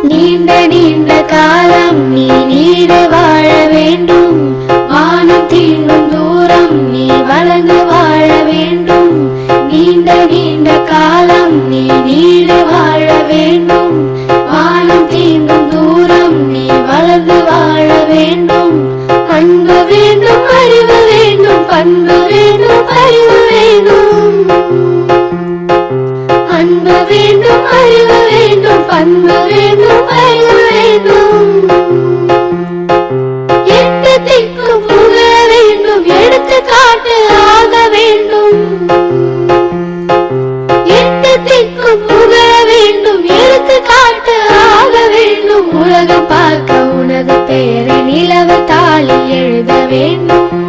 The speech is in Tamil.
நீண்ட நீண்ட காலம் நீ நீடு வாழ வேண்டும், வானம் தீண்டும் தூரம் நீ வளர்ந்து வாழ வேண்டும். நீண்ட நீண்ட காலம் நீ நீடு வாழ வேண்டும், வானம் தீண்டும் தூரம் நீ வளர்ந்து வாழ வேண்டும். அன்பு வேண்டும், அறிவு வேண்டும், பண்பு வேண்டும், அறிவு வேண்டும். அன்பு வேண்டும், அறிவு வேண்டும், பண்பு வேண்டும், அறிவு வேண்டும். எட்டு திக்கும் புக வேண்டும், எடுத்துக்காட்டு ஆக வேண்டும். எட்டு திக்கும் புக வேண்டும், எடுத்துக்காட்டு ஆக வேண்டும். உலகம் பார்க்க உனது பெயரை நிலவு தாளில் எழுத வேண்டும்.